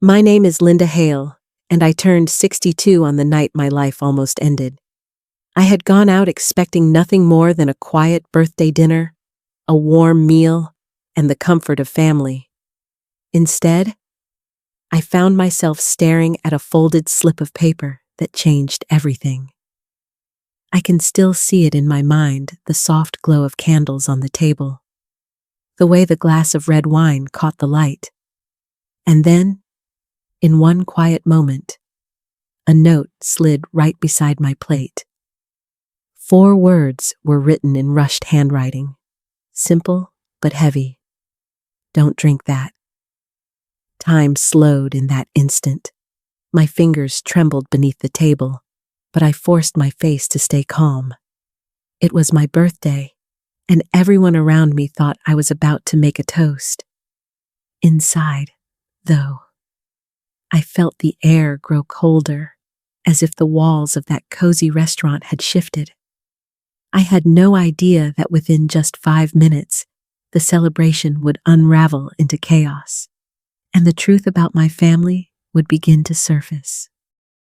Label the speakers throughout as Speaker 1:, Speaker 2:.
Speaker 1: My name is Linda Hale, and I turned 62 on the night my life almost ended. I had gone out expecting nothing more than a quiet birthday dinner, a warm meal, and the comfort of family. Instead, I found myself staring at a folded slip of paper that changed everything. I can still see it in my mind, the soft glow of candles on the table, the way the glass of red wine caught the light. And then, in one quiet moment, a note slid right beside my plate. 4 words were written in rushed handwriting, simple but heavy. Don't drink that. Time slowed in that instant. My fingers trembled beneath the table, but I forced my face to stay calm. It was my birthday, and everyone around me thought I was about to make a toast. Inside, though, I felt the air grow colder, as if the walls of that cozy restaurant had shifted. I had no idea that within just 5 minutes, the celebration would unravel into chaos, and the truth about my family would begin to surface.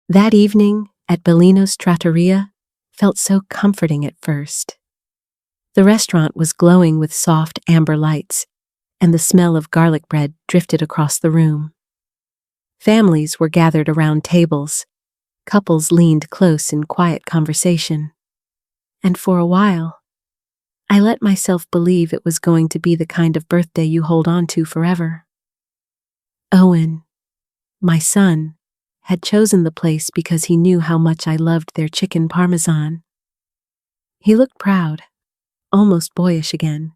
Speaker 1: That evening at Bellino's Trattoria felt so comforting at first. The restaurant was glowing with soft amber lights, and the smell of garlic bread drifted across the room. Families were gathered around tables. Couples leaned close in quiet conversation. And for a while, I let myself believe it was going to be the kind of birthday you hold on to forever. Owen, my son, had chosen the place because he knew how much I loved their chicken parmesan. He looked proud, almost boyish again,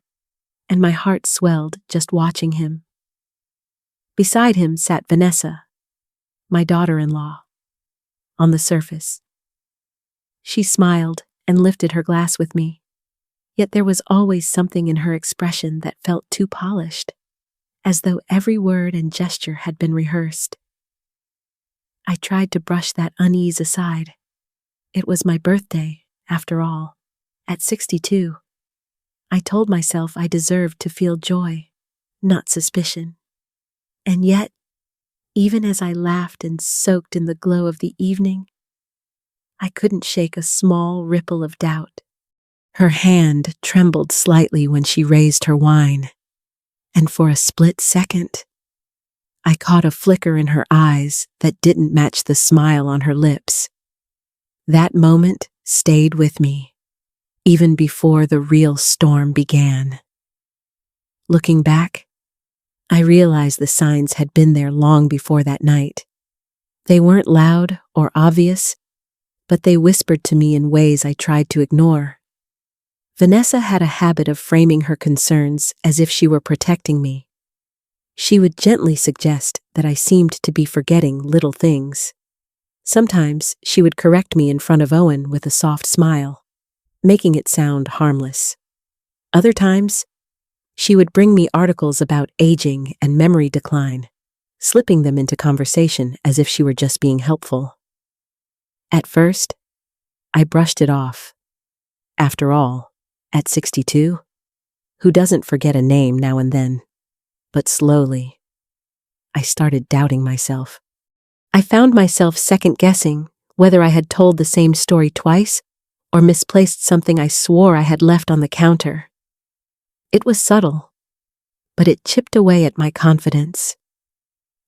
Speaker 1: and my heart swelled just watching him. Beside him sat Vanessa, my daughter-in-law, on the surface. She smiled and lifted her glass with me, yet there was always something in her expression that felt too polished, as though every word and gesture had been rehearsed. I tried to brush that unease aside. It was my birthday, after all, at 62. I told myself I deserved to feel joy, not suspicion. And yet, even as I laughed and soaked in the glow of the evening, I couldn't shake a small ripple of doubt. Her hand trembled slightly when she raised her wine, and for a split second, I caught a flicker in her eyes that didn't match the smile on her lips. That moment stayed with me, even before the real storm began. Looking back, I realized the signs had been there long before that night. They weren't loud or obvious, but they whispered to me in ways I tried to ignore. Vanessa had a habit of framing her concerns as if she were protecting me. She would gently suggest that I seemed to be forgetting little things. Sometimes she would correct me in front of Owen with a soft smile, making it sound harmless. Other times, she would bring me articles about aging and memory decline, slipping them into conversation as if she were just being helpful. At first, I brushed it off. After all, at 62, who doesn't forget a name now and then? But slowly, I started doubting myself. I found myself second-guessing whether I had told the same story twice or misplaced something I swore I had left on the counter. It was subtle, but it chipped away at my confidence.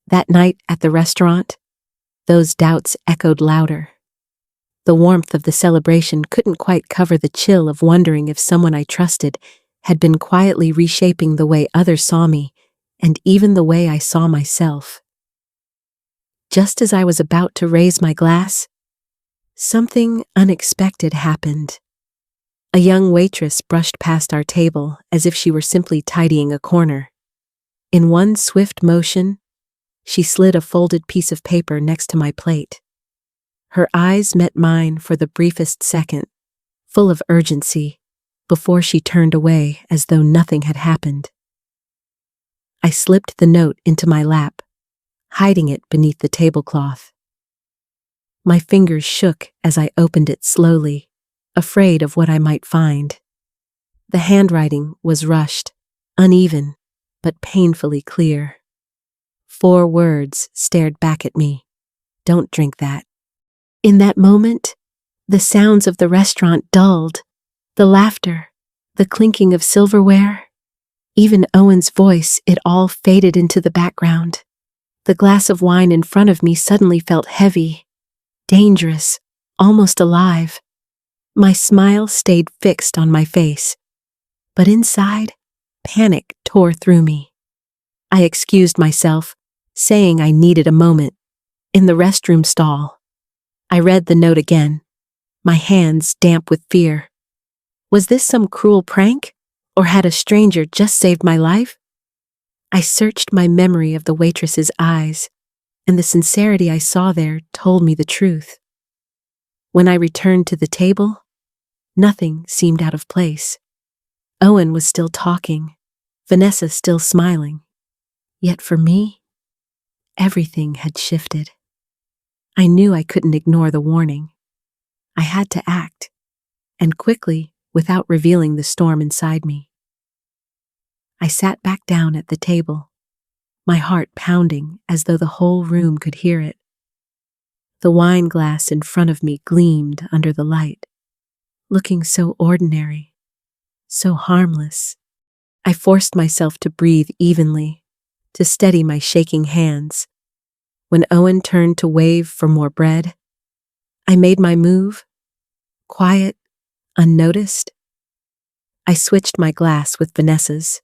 Speaker 1: That night at the restaurant, those doubts echoed louder. The warmth of the celebration couldn't quite cover the chill of wondering if someone I trusted had been quietly reshaping the way others saw me, and even the way I saw myself. Just as I was about to raise my glass, something unexpected happened. A young waitress brushed past our table as if she were simply tidying a corner. In one swift motion, she slid a folded piece of paper next to my plate. Her eyes met mine for the briefest second, full of urgency, before she turned away as though nothing had happened. I slipped the note into my lap, hiding it beneath the tablecloth. My fingers shook as I opened it slowly, afraid of what I might find. The handwriting was rushed, uneven, but painfully clear. 4 words stared back at me. Don't drink that. In that moment, the sounds of the restaurant dulled. The laughter, the clinking of silverware, even Owen's voice, it all faded into the background. The glass of wine in front of me suddenly felt heavy, dangerous, almost alive. My smile stayed fixed on my face, but inside, panic tore through me. I excused myself, saying I needed a moment. In the restroom stall, I read the note again, my hands damp with fear. Was this some cruel prank, or had a stranger just saved my life? I searched my memory of the waitress's eyes, and the sincerity I saw there told me the truth. When I returned to the table, nothing seemed out of place. Owen was still talking, Vanessa still smiling. Yet for me, everything had shifted. I knew I couldn't ignore the warning. I had to act, and quickly, without revealing the storm inside me. I sat back down at the table, my heart pounding as though the whole room could hear it. The wine glass in front of me gleamed under the light, looking so ordinary, so harmless. I forced myself to breathe evenly, to steady my shaking hands. When Owen turned to wave for more bread, I made my move, quiet, unnoticed. I switched my glass with Vanessa's.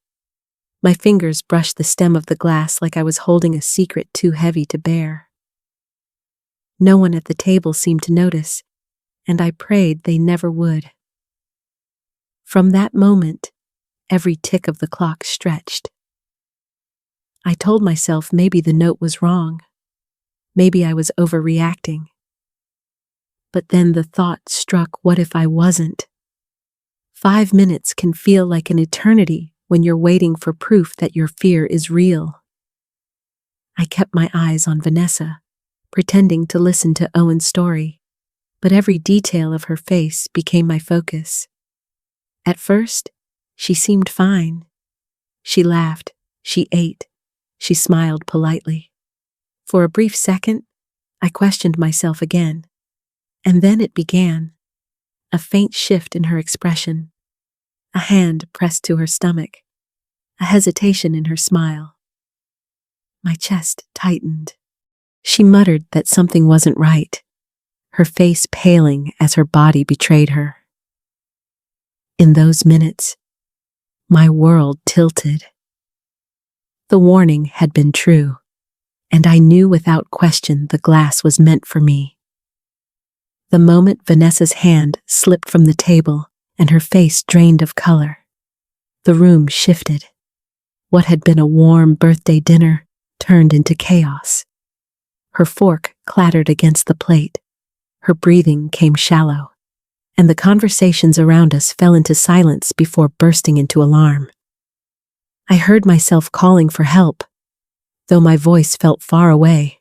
Speaker 1: My fingers brushed the stem of the glass like I was holding a secret too heavy to bear. No one at the table seemed to notice, and I prayed they never would. From that moment, every tick of the clock stretched. I told myself maybe the note was wrong. Maybe I was overreacting. But then the thought struck, what if I wasn't? 5 minutes can feel like an eternity when you're waiting for proof that your fear is real. I kept my eyes on Vanessa, pretending to listen to Owen's story, but every detail of her face became my focus. At first, she seemed fine. She laughed, she ate, she smiled politely. For a brief second, I questioned myself again. And then it began. A faint shift in her expression. A hand pressed to her stomach. A hesitation in her smile. My chest tightened. She muttered that something wasn't right, her face paling as her body betrayed her. In those minutes, my world tilted. The warning had been true, and I knew without question the glass was meant for me. The moment Vanessa's hand slipped from the table and her face drained of color, the room shifted. What had been a warm birthday dinner turned into chaos. Her fork clattered against the plate, her breathing came shallow, and the conversations around us fell into silence before bursting into alarm. I heard myself calling for help, though my voice felt far away,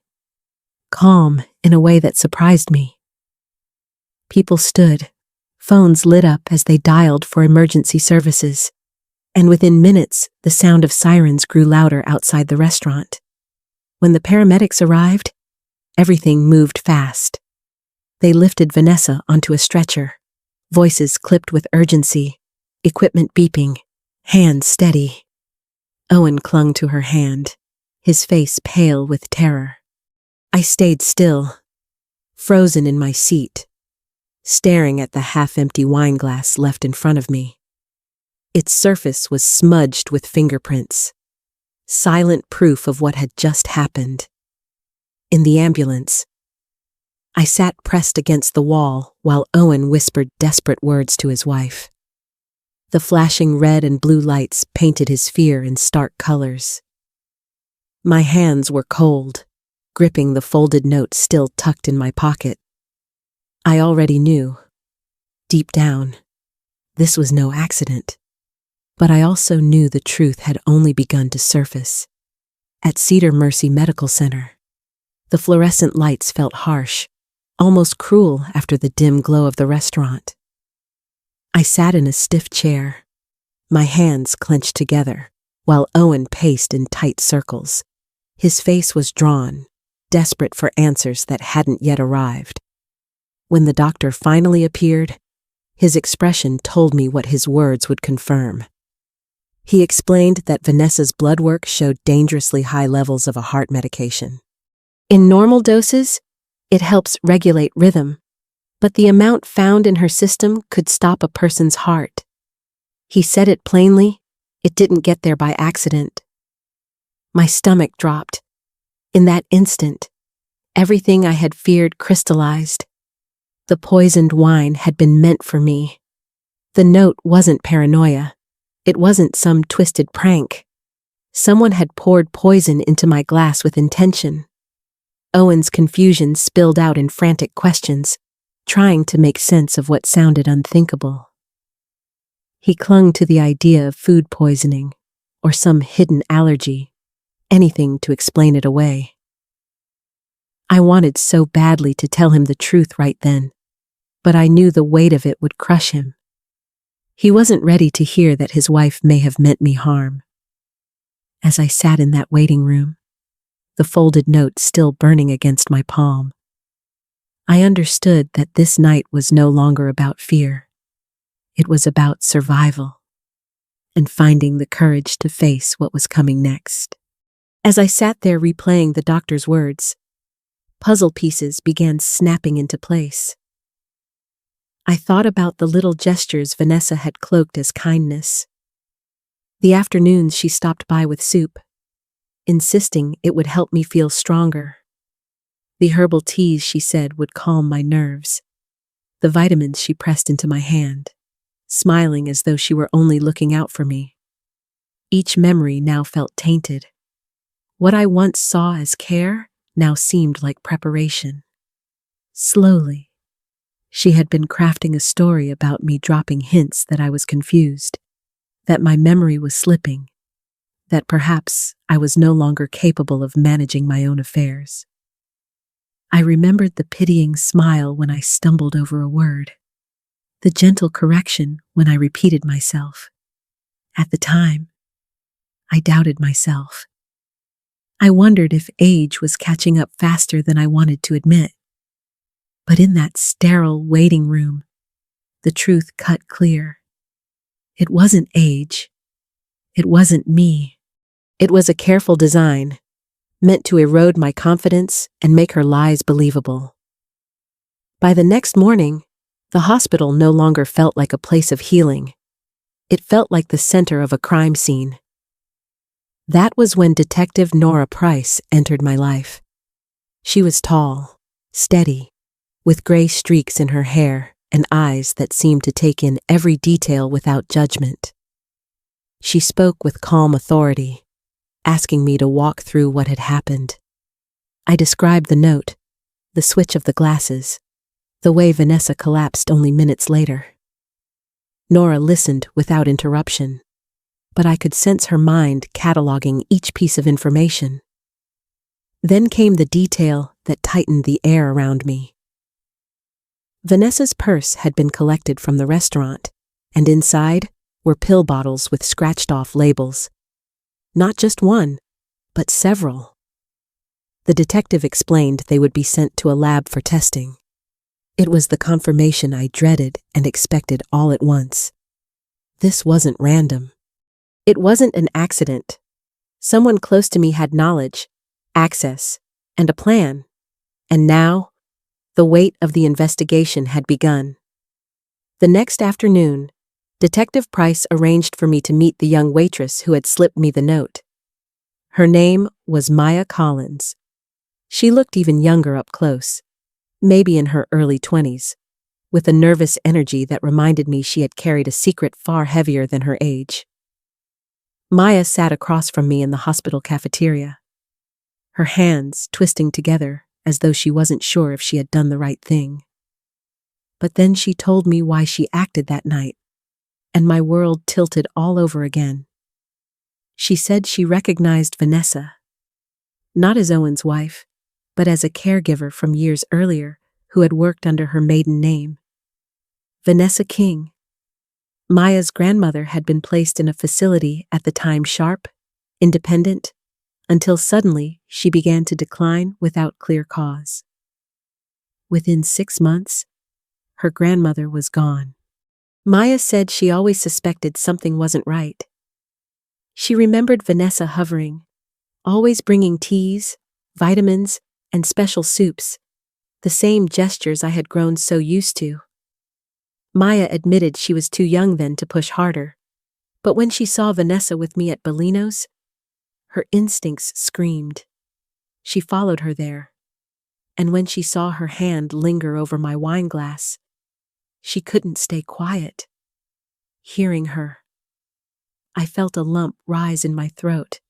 Speaker 1: calm in a way that surprised me. People stood, phones lit up as they dialed for emergency services, and within minutes the sound of sirens grew louder outside the restaurant. When the paramedics arrived, everything moved fast. They lifted Vanessa onto a stretcher, voices clipped with urgency, equipment beeping, hands steady. Owen clung to her hand, his face pale with terror. I stayed still, frozen in my seat, staring at the half-empty wine glass left in front of me. Its surface was smudged with fingerprints, silent proof of what had just happened. In the ambulance, I sat pressed against the wall while Owen whispered desperate words to his wife. The flashing red and blue lights painted his fear in stark colors. My hands were cold, gripping the folded note still tucked in my pocket. I already knew, deep down, this was no accident. But I also knew the truth had only begun to surface. At Cedar Mercy Medical Center, the fluorescent lights felt harsh, almost cruel after the dim glow of the restaurant. I sat in a stiff chair, my hands clenched together, while Owen paced in tight circles, His face was drawn, desperate for answers that hadn't yet arrived. When the doctor finally appeared, his expression told me what his words would confirm. He explained that Vanessa's blood work showed dangerously high levels of a heart medication. In normal doses, it helps regulate rhythm, but the amount found in her system could stop a person's heart. He said it plainly, it didn't get there by accident. My stomach dropped. In that instant, everything I had feared crystallized. The poisoned wine had been meant for me. The note wasn't paranoia. It wasn't some twisted prank. Someone had poured poison into my glass with intention. Owen's confusion spilled out in frantic questions, trying to make sense of what sounded unthinkable. He clung to the idea of food poisoning, or some hidden allergy, anything to explain it away. I wanted so badly to tell him the truth right then, but I knew the weight of it would crush him. He wasn't ready to hear that his wife may have meant me harm. As I sat in that waiting room, the folded note still burning against my palm, I understood that this night was no longer about fear. It was about survival and finding the courage to face what was coming next. As I sat there replaying the doctor's words, puzzle pieces began snapping into place. I thought about the little gestures Vanessa had cloaked as kindness. The afternoons she stopped by with soup, insisting it would help me feel stronger. The herbal teas she said would calm my nerves. The vitamins she pressed into my hand, smiling as though she were only looking out for me. Each memory now felt tainted. What I once saw as care now seemed like preparation. Slowly, she had been crafting a story about me, dropping hints that I was confused, that my memory was slipping, that perhaps I was no longer capable of managing my own affairs. I remembered the pitying smile when I stumbled over a word, the gentle correction when I repeated myself. At the time, I doubted myself. I wondered if age was catching up faster than I wanted to admit. But in that sterile waiting room, the truth cut clear. It wasn't age. It wasn't me. It was a careful design, meant to erode my confidence and make her lies believable. By the next morning, the hospital no longer felt like a place of healing. It felt like the center of a crime scene. That was when Detective Nora Price entered my life. She was tall, steady, with gray streaks in her hair and eyes that seemed to take in every detail without judgment. She spoke with calm authority, asking me to walk through what had happened. I described the note, the switch of the glasses, the way Vanessa collapsed only minutes later. Nora listened without interruption, but I could sense her mind cataloging each piece of information. Then came the detail that tightened the air around me. Vanessa's purse had been collected from the restaurant, and inside were pill bottles with scratched-off labels. Not just one, but several. The detective explained they would be sent to a lab for testing. It was the confirmation I dreaded and expected all at once. This wasn't random. It wasn't an accident. Someone close to me had knowledge, access, and a plan. And now, the weight of the investigation had begun. The next afternoon, Detective Price arranged for me to meet the young waitress who had slipped me the note. Her name was Maya Collins. She looked even younger up close, maybe in her early 20s, with a nervous energy that reminded me she had carried a secret far heavier than her age. Maya sat across from me in the hospital cafeteria, her hands twisting together as though she wasn't sure if she had done the right thing. But then she told me why she acted that night, and my world tilted all over again. She said she recognized Vanessa, not as Owen's wife, but as a caregiver from years earlier who had worked under her maiden name. Vanessa King. Maya's grandmother had been placed in a facility at the time sharp, independent, until suddenly she began to decline without clear cause. Within 6 months, her grandmother was gone. Maya said she always suspected something wasn't right. She remembered Vanessa hovering, always bringing teas, vitamins, and special soups, the same gestures I had grown so used to. Maya admitted she was too young then to push harder, but when she saw Vanessa with me at Bellino's, her instincts screamed. She followed her there, and when she saw her hand linger over my wine glass, she couldn't stay quiet. Hearing her, I felt a lump rise in my throat.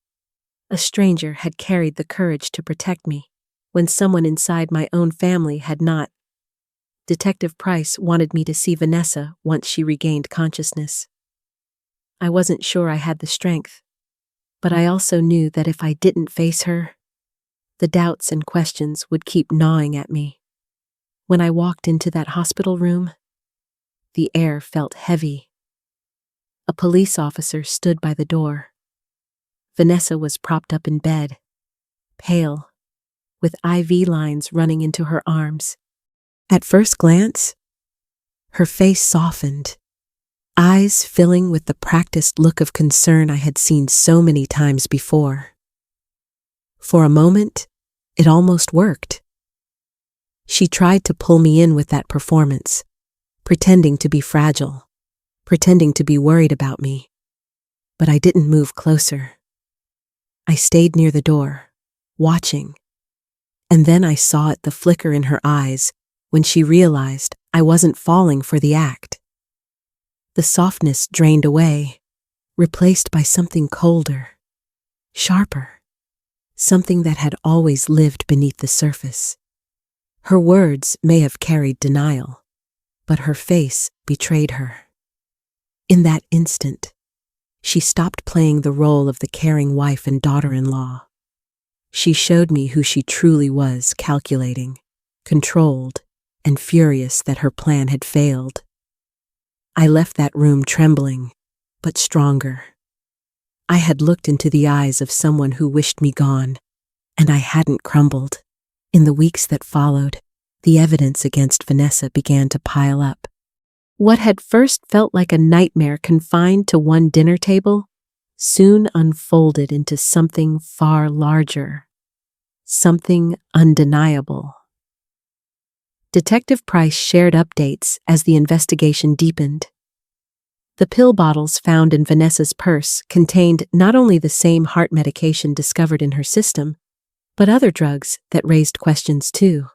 Speaker 1: A stranger had carried the courage to protect me, when someone inside my own family had not. Detective Price wanted me to see Vanessa once she regained consciousness. I wasn't sure I had the strength, but I also knew that if I didn't face her, the doubts and questions would keep gnawing at me. When I walked into that hospital room, the air felt heavy. A police officer stood by the door. Vanessa was propped up in bed, pale, with IV lines running into her arms. At first glance, her face softened, eyes filling with the practiced look of concern I had seen so many times before. For a moment, it almost worked. She tried to pull me in with that performance, pretending to be fragile, pretending to be worried about me. But I didn't move closer. I stayed near the door, watching. And then I saw it, the flicker in her eyes, when she realized I wasn't falling for the act. The softness drained away, replaced by something colder, sharper, something that had always lived beneath the surface. Her words may have carried denial, but her face betrayed her. In that instant, she stopped playing the role of the caring wife and daughter-in-law. She showed me who she truly was, calculating, controlled, and furious that her plan had failed. I left that room trembling, but stronger. I had looked into the eyes of someone who wished me gone, and I hadn't crumbled. In the weeks that followed, the evidence against Vanessa began to pile up. What had first felt like a nightmare confined to one dinner table soon unfolded into something far larger, something undeniable. Detective Price shared updates as the investigation deepened. The pill bottles found in Vanessa's purse contained not only the same heart medication discovered in her system, but other drugs that raised questions too.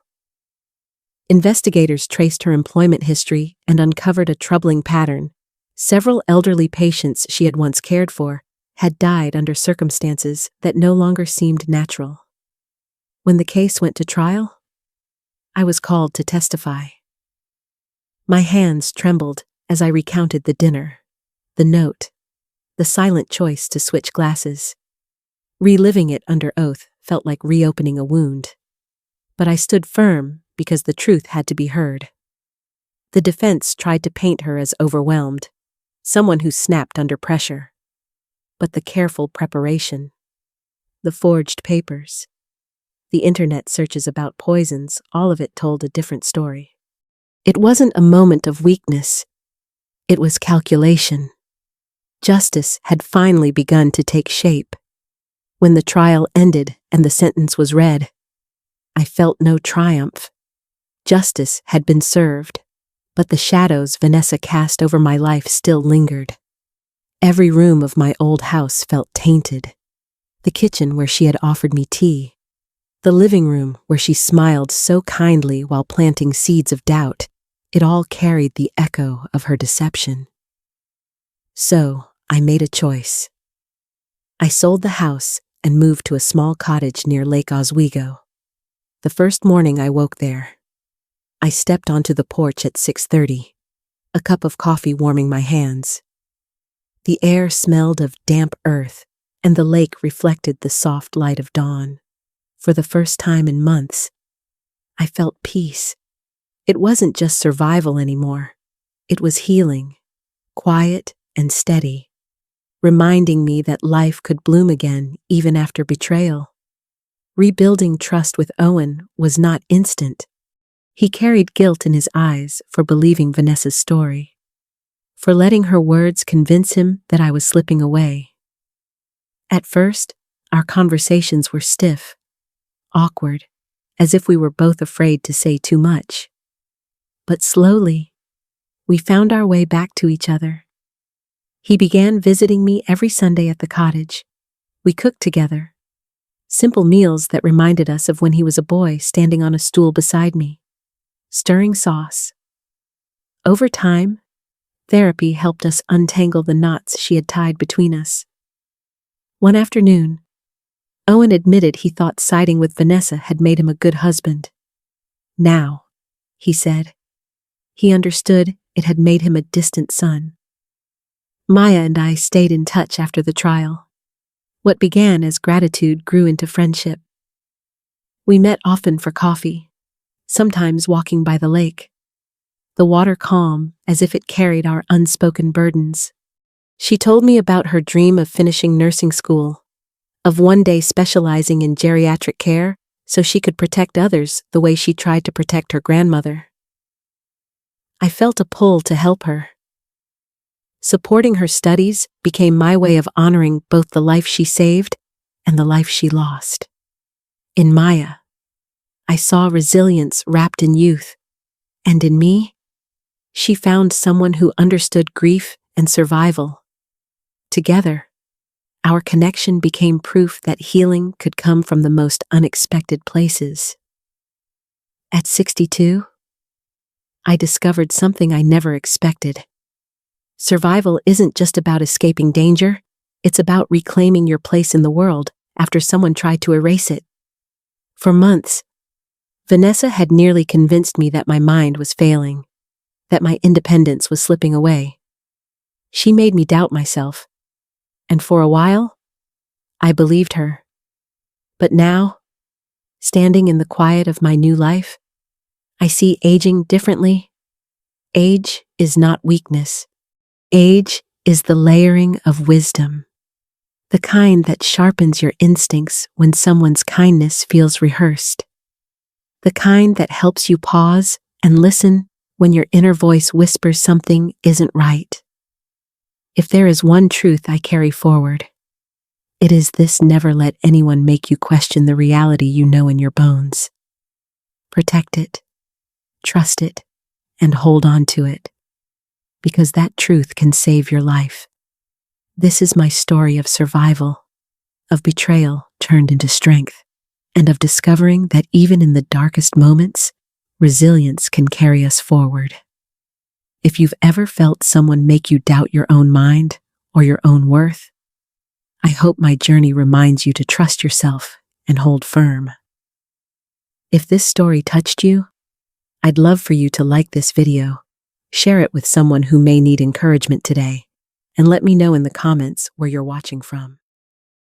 Speaker 1: Investigators traced her employment history and uncovered a troubling pattern. Several elderly patients she had once cared for had died under circumstances that no longer seemed natural. When the case went to trial, I was called to testify. My hands trembled as I recounted the dinner, the note, the silent choice to switch glasses. Reliving it under oath felt like reopening a wound. But I stood firm because the truth had to be heard. The defense tried to paint her as overwhelmed, someone who snapped under pressure. But the careful preparation, the forged papers, the internet searches about poisons, all of it told a different story. It wasn't a moment of weakness. It was calculation. Justice had finally begun to take shape. When the trial ended and the sentence was read, I felt no triumph. Justice had been served, but the shadows Vanessa cast over my life still lingered. Every room of my old house felt tainted. The kitchen where she had offered me tea, the living room where she smiled so kindly while planting seeds of doubt, it all carried the echo of her deception. So, I made a choice. I sold the house and moved to a small cottage near Lake Oswego. The first morning I woke there, I stepped onto the porch at 6:30, a cup of coffee warming my hands. The air smelled of damp earth, and the lake reflected the soft light of dawn. For the first time in months, I felt peace. It wasn't just survival anymore. It was healing, quiet and steady. reminding me that life could bloom again even after betrayal. Rebuilding trust with Owen was not instant. He carried guilt in his eyes for believing Vanessa's story, for letting her words convince him that I was slipping away. At first, our conversations were stiff, awkward, as if we were both afraid to say too much. But slowly, we found our way back to each other. He began visiting me every Sunday at the cottage. We cooked together, simple meals that reminded us of when he was a boy standing on a stool beside me, stirring sauce. Over time, therapy helped us untangle the knots she had tied between us. One afternoon, Owen admitted he thought siding with Vanessa had made him a good husband. Now, he said, he understood it had made him a distant son. Maya and I stayed in touch after the trial. What began as gratitude grew into friendship. We met often for coffee, sometimes walking by the lake, the water calm as if it carried our unspoken burdens. She told me about her dream of finishing nursing school, of one day specializing in geriatric care so she could protect others the way she tried to protect her grandmother. I felt a pull to help her. Supporting her studies became my way of honoring both the life she saved and the life she lost. In Maya, I saw resilience wrapped in youth, and in me, she found someone who understood grief and survival. Together, our connection became proof that healing could come from the most unexpected places. At 62, I discovered something I never expected. Survival isn't just about escaping danger, it's about reclaiming your place in the world after someone tried to erase it. For months, Vanessa had nearly convinced me that my mind was failing, that my independence was slipping away. She made me doubt myself, and for a while, I believed her. But now, standing in the quiet of my new life, I see aging differently. Age is not weakness. Age is the layering of wisdom, the kind that sharpens your instincts when someone's kindness feels rehearsed, the kind that helps you pause and listen when your inner voice whispers something isn't right. If there is one truth I carry forward, it is this: never let anyone make you question the reality you know in your bones. Protect it, trust it, and hold on to it, because that truth can save your life. This is my story of survival, of betrayal turned into strength, and of discovering that even in the darkest moments, resilience can carry us forward. If you've ever felt someone make you doubt your own mind or your own worth, I hope my journey reminds you to trust yourself and hold firm. If this story touched you, I'd love for you to like this video, share it with someone who may need encouragement today, and let me know in the comments where you're watching from.